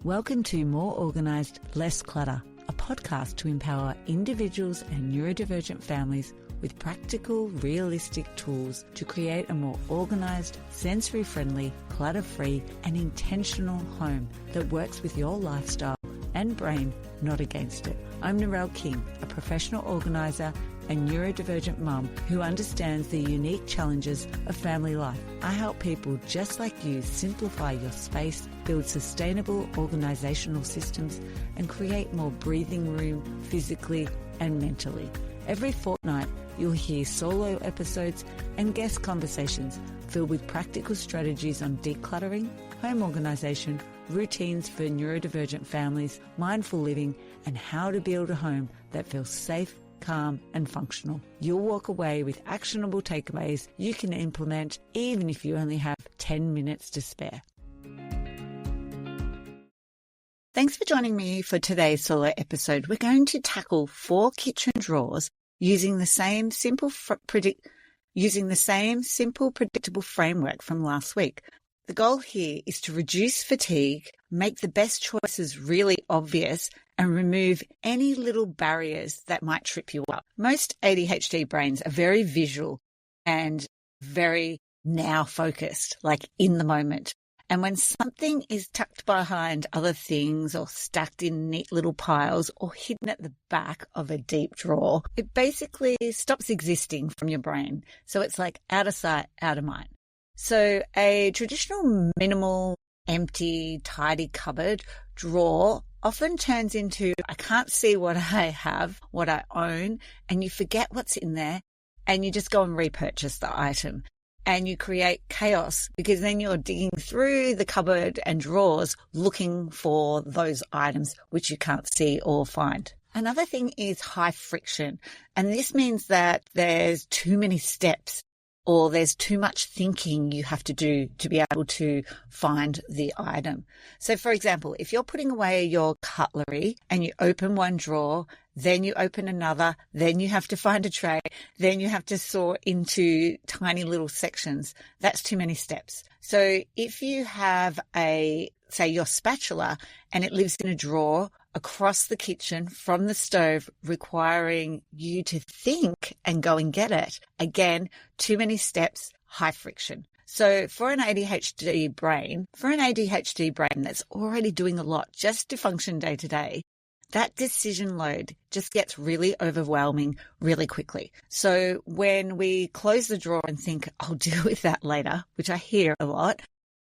Welcome to More Organised, Less Clutter, a podcast to empower individuals and neurodivergent families with practical, realistic tools to create a more organised, sensory-friendly, clutter-free and intentional home that works with your lifestyle and brain, not against it. I'm Narelle King, a professional organiser and neurodivergent mum who understands the unique challenges of family life. I help people just like you simplify your space, build sustainable organisational systems, and create more breathing room physically and mentally. Every fortnight, you'll hear solo episodes and guest conversations filled with practical strategies on decluttering, home organisation, routines for neurodivergent families, mindful living, and how to build a home that feels safe, calm and functional. You'll walk away with actionable takeaways you can implement even if you only have 10 minutes to spare. Thanks for joining me for today's solo episode. We're going to tackle 4 kitchen drawers using the same simple, predictable framework from last week. The goal here is to reduce fatigue, make the best choices really obvious, and remove any little barriers that might trip you up. Most ADHD brains are very visual and very now focused, like in the moment. And when something is tucked behind other things or stacked in neat little piles or hidden at the back of a deep drawer, it basically stops existing from your brain. So it's like out of sight, out of mind. So a traditional minimal, empty, tidy cupboard drawer often turns into, I can't see what I have, what I own, and you forget what's in there and you just go and repurchase the item. And you create chaos because then you're digging through the cupboard and drawers looking for those items which you can't see or find. Another thing is high friction. And this means that there's too many steps or there's too much thinking you have to do to be able to find the item. So for example, if you're putting away your cutlery and you open one drawer, then you open another, then you have to find a tray, then you have to sort into tiny little sections, that's too many steps. So if you have say your spatula and it lives in a drawer across the kitchen from the stove, requiring you to think and go and get it. Again, too many steps, high friction. So for an ADHD brain that's already doing a lot just to function day to day, that decision load just gets really overwhelming really quickly. So when we close the drawer and think, I'll deal with that later, which I hear a lot,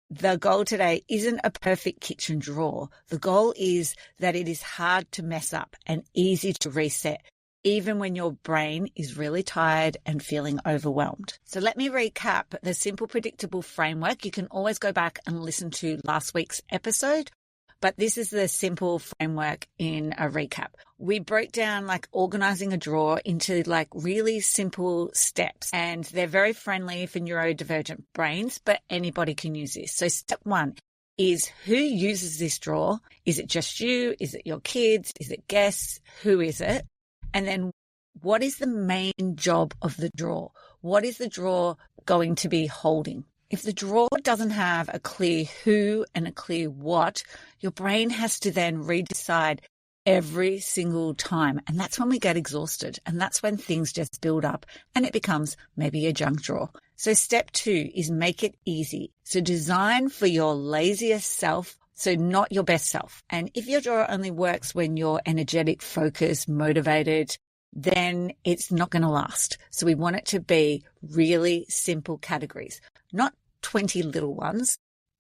the goal today isn't a perfect kitchen drawer. The goal is that it is hard to mess up and easy to reset, even when your brain is really tired and feeling overwhelmed. So let me recap the simple, predictable framework. You can always go back and listen to last week's episode, but this is the simple framework in a recap. We broke down like organizing a drawer into like really simple steps, and they're very friendly for neurodivergent brains, but anybody can use this. So step 1 is who uses this drawer? Is it just you? Is it your kids? Is it guests? Who is it? And then what is the main job of the drawer? What is the drawer going to be holding? If the drawer doesn't have a clear who and a clear what, your brain has to then redecide every single time. And that's when we get exhausted. And that's when things just build up and it becomes maybe a junk drawer. So step 2 is make it easy. So design for your laziest self, so not your best self. And if your drawer only works when you're energetic, focused, motivated, then it's not going to last. So we want it to be really simple categories, not 20 little ones.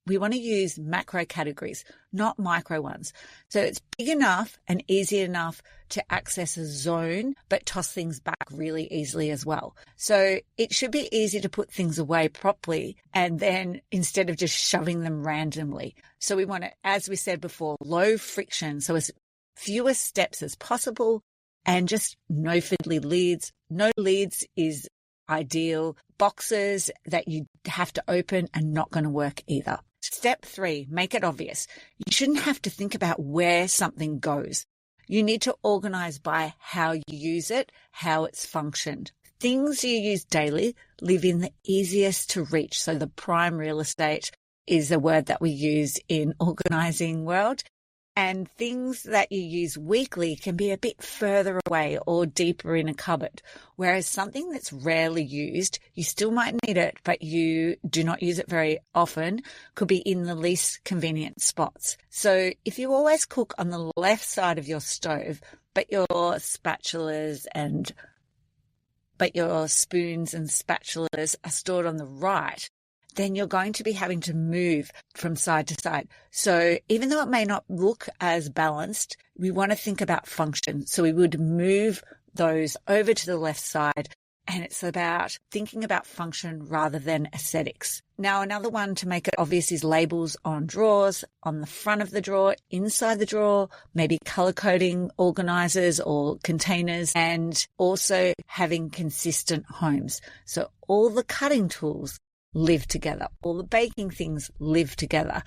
We want to use macro categories, not micro ones. So it's big enough and easy enough to access a zone, but toss things back really easily as well. So it should be easy to put things away properly and then instead of just shoving them randomly. So we want it, as we said before, low friction. So as fewer steps as possible and just no fiddly lids. No lids is ideal. Boxes that you have to open are not going to work either. Step 3, make it obvious. You shouldn't have to think about where something goes. You need to organize by how you use it, how it's functioned. Things you use daily live in the easiest to reach. So the prime real estate is a word that we use in organizing world. And things that you use weekly can be a bit further away or deeper in a cupboard. Whereas something that's rarely used, you still might need it, but you do not use it very often, could be in the least convenient spots. So if you always cook on the left side of your stove, but your spoons and spatulas are stored on the right, then you're going to be having to move from side to side. So even though it may not look as balanced, we want to think about function. So we would move those over to the left side, and it's about thinking about function rather than aesthetics. Now, another one to make it obvious is labels on drawers, on the front of the drawer, inside the drawer, maybe color coding organizers or containers, and also having consistent homes. So all the cutting tools live together, all the baking things live together,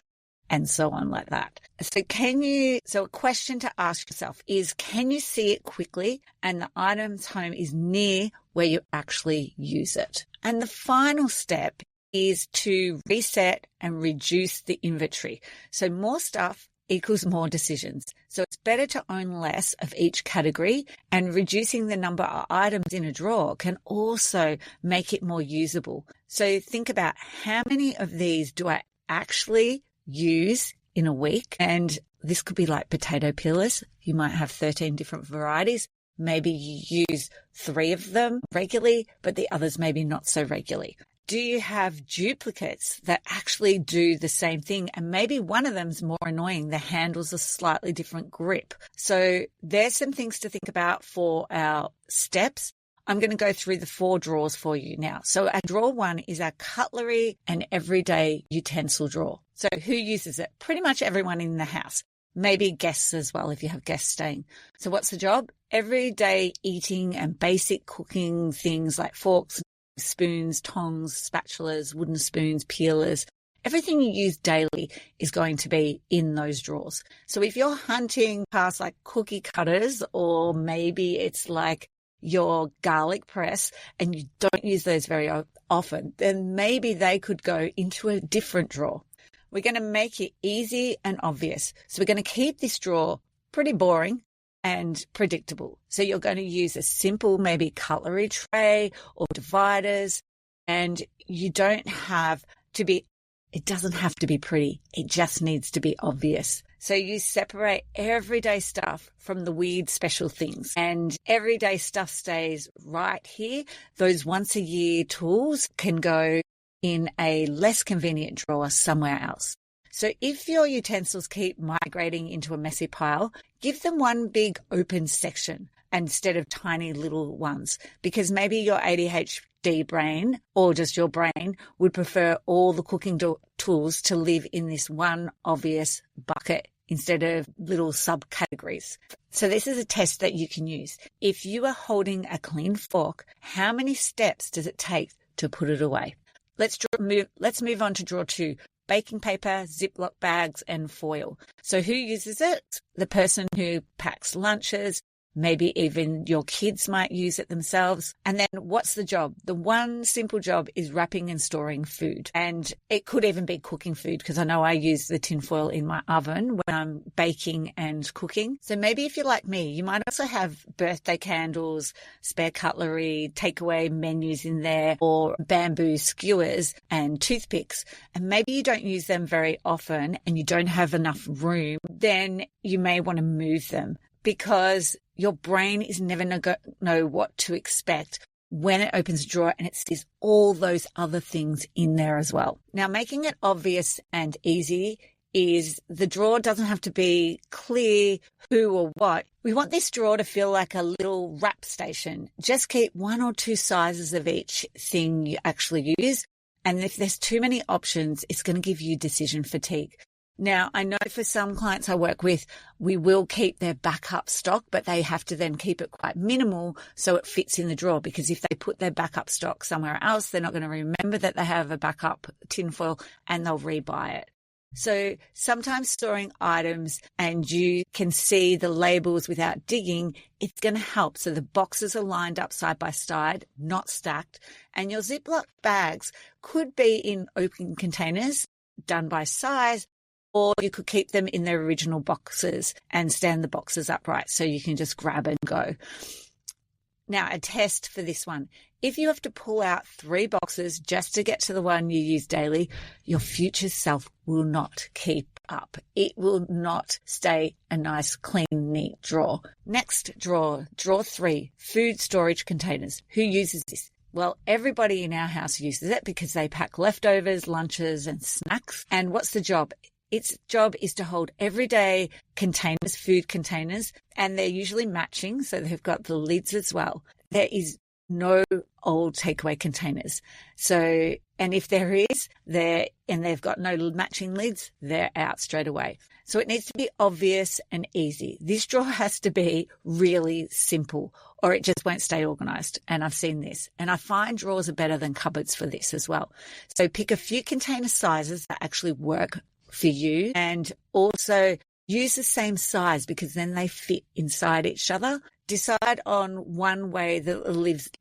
and so on like that. So a question to ask yourself is, can you see it quickly and the item's home is near where you actually use it? And the final step is to reset and reduce the inventory. So more stuff equals more decisions. So it's better to own less of each category, and reducing the number of items in a drawer can also make it more usable. So think about, how many of these do I actually use in a week? And this could be like potato peelers. You might have 13 different varieties. Maybe you use 3 of them regularly, but the others maybe not so regularly. Do you have duplicates that actually do the same thing? And maybe one of them's more annoying. The handle's a slightly different grip. So there's some things to think about for our steps. I'm going to go through the 4 drawers for you now. So our drawer 1 is our cutlery and everyday utensil drawer. So who uses it? Pretty much everyone in the house. Maybe guests as well if you have guests staying. So what's the job? Everyday eating and basic cooking things like forks, spoons, tongs, spatulas, wooden spoons, peelers. Everything you use daily is going to be in those drawers. So if you're hunting past like cookie cutters, or maybe it's like your garlic press and you don't use those very often, then maybe they could go into a different drawer. We're going to make it easy and obvious. So we're going to keep this drawer pretty boring and predictable. So you're going to use a simple maybe cutlery tray or dividers, and you don't have to be, it doesn't have to be pretty. It just needs to be obvious. So you separate everyday stuff from the weird special things, and everyday stuff stays right here. Those once a year tools can go in a less convenient drawer somewhere else. So if your utensils keep migrating into a messy pile, give them one big open section instead of tiny little ones, because maybe your ADHD brain, or just your brain, would prefer all the cooking tools to live in this one obvious bucket instead of little subcategories. So this is a test that you can use. If you are holding a clean fork, how many steps does it take to put it away? Let's move on to drawer 2. Baking paper, ziplock bags, and foil. So who uses it? The person who packs lunches, maybe even your kids might use it themselves. And then what's the job? The one simple job is wrapping and storing food. And it could even be cooking food, because I know I use the tin foil in my oven when I'm baking and cooking. So maybe if you're like me, you might also have birthday candles, spare cutlery, takeaway menus in there, or bamboo skewers and toothpicks. And maybe you don't use them very often and you don't have enough room, then you may want to move them, because your brain is never going to know what to expect when it opens a drawer and it sees all those other things in there as well. Now, making it obvious and easy is the drawer doesn't have to be clear who or what. We want this drawer to feel like a little wrap station. Just keep 1 or 2 sizes of each thing you actually use. And if there's too many options, it's going to give you decision fatigue. Now, I know for some clients I work with, we will keep their backup stock, but they have to then keep it quite minimal so it fits in the drawer, because if they put their backup stock somewhere else, they're not going to remember that they have a backup tinfoil and they'll rebuy it. So sometimes storing items and you can see the labels without digging, it's going to help. So the boxes are lined up side by side, not stacked. And your Ziploc bags could be in open containers done by size, Or you could keep them in their original boxes and stand the boxes upright so you can just grab and go. Now, a test for this one. If you have to pull out 3 boxes just to get to the one you use daily, your future self will not keep up. It will not stay a nice, clean, neat drawer. Next drawer 3, food storage containers. Who uses this? Well, everybody in our house uses it because they pack leftovers, lunches, and snacks. And what's the job? Its job is to hold everyday containers, food containers, and they're usually matching, so they've got the lids as well. There is no old takeaway containers. So, and if there is, and they've got no matching lids, they're out straight away. So it needs to be obvious and easy. This drawer has to be really simple or it just won't stay organized. And I've seen this. And I find drawers are better than cupboards for this as well. So pick a few container sizes that actually work for you, and also use the same size because then they fit inside each other. Decide on one way that the lids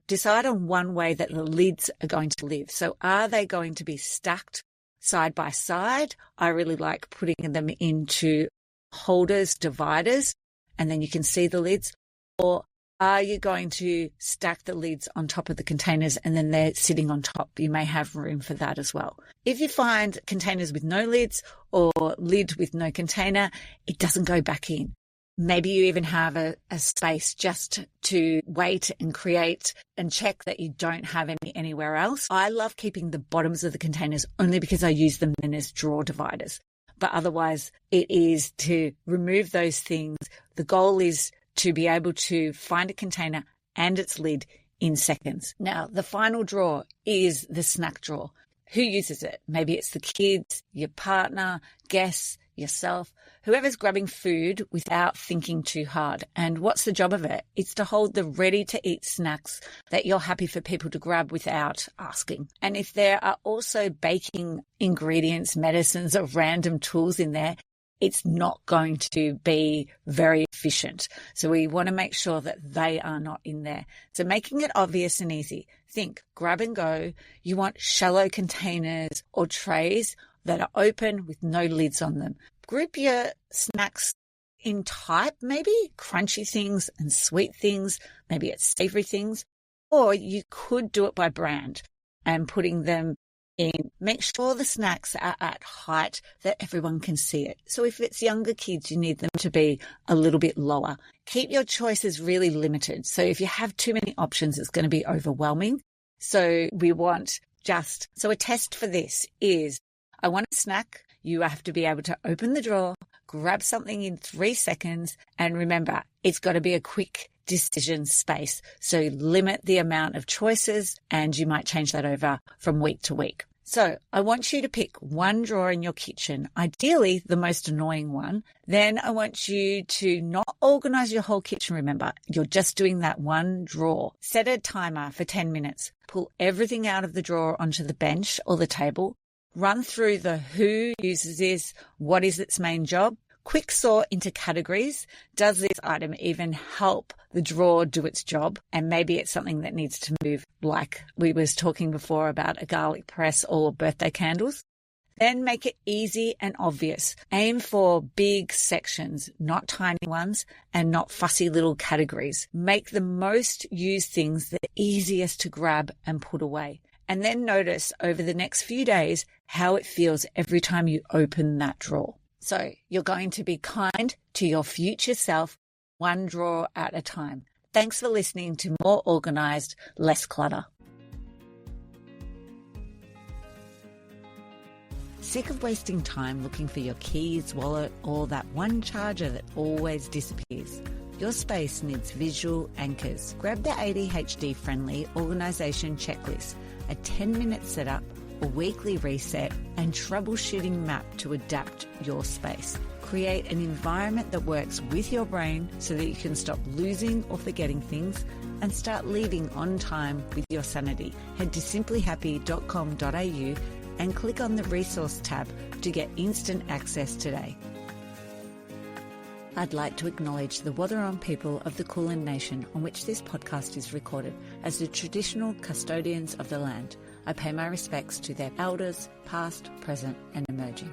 are going to live. So are they going to be stacked side by side? I really like putting them into holders, dividers, and then you can see the lids. Or are you going to stack the lids on top of the containers and then they're sitting on top? You may have room for that as well. If you find containers with no lids or lid with no container, it doesn't go back in. Maybe you even have a space just to wait and create and check that you don't have any anywhere else. I love keeping the bottoms of the containers only because I use them then as drawer dividers. But otherwise, it is to remove those things. The goal is to be able to find a container and its lid in seconds. Now, the final drawer is the snack drawer. Who uses it? Maybe it's the kids, your partner, guests, yourself, whoever's grabbing food without thinking too hard. And what's the job of it? It's to hold the ready-to-eat snacks that you're happy for people to grab without asking. And if there are also baking ingredients, medicines, or random tools in there, it's not going to be very efficient. So we want to make sure that they are not in there. So making it obvious and easy. Think, grab and go. You want shallow containers or trays that are open with no lids on them. Group your snacks in type, maybe crunchy things and sweet things. Maybe it's savory things. Or you could do it by brand and putting them in. Make sure the snacks are at height that everyone can see it. So if it's younger kids, you need them to be a little bit lower. Keep your choices really limited. So if you have too many options, it's going to be overwhelming. So a test for this is, I want a snack. You have to be able to open the drawer, grab something in 3 seconds, and remember, it's got to be a quick decision space. So limit the amount of choices, and you might change that over from week to week. So I want you to pick one drawer in your kitchen, ideally the most annoying one. Then I want you to not organize your whole kitchen. Remember, you're just doing that one drawer. Set a timer for 10 minutes. Pull everything out of the drawer onto the bench or the table. Run through the who uses this, what is its main job. Quick sort into categories. Does this item even help the drawer do its job? And maybe it's something that needs to move, like we was talking before about a garlic press or birthday candles. Then make it easy and obvious. Aim for big sections, not tiny ones, and not fussy little categories. Make the most used things the easiest to grab and put away. And then notice over the next few days how it feels every time you open that drawer. So you're going to be kind to your future self, one drawer at a time. Thanks for listening to More Organised, Less Clutter. Sick of wasting time looking for your keys, wallet, or that one charger that always disappears? Your space needs visual anchors. Grab the ADHD-Friendly Organisation Checklist, a 10-minute setup, a weekly reset, and troubleshooting map to adapt your space. Create an environment that works with your brain so that you can stop losing or forgetting things and start leaving on time with your sanity. Head to simplyhappy.com.au and click on the resource tab to get instant access today. I'd like to acknowledge the Wathaurong people of the Kulin Nation on which this podcast is recorded as the traditional custodians of the land. I pay my respects to their elders, past, present and emerging.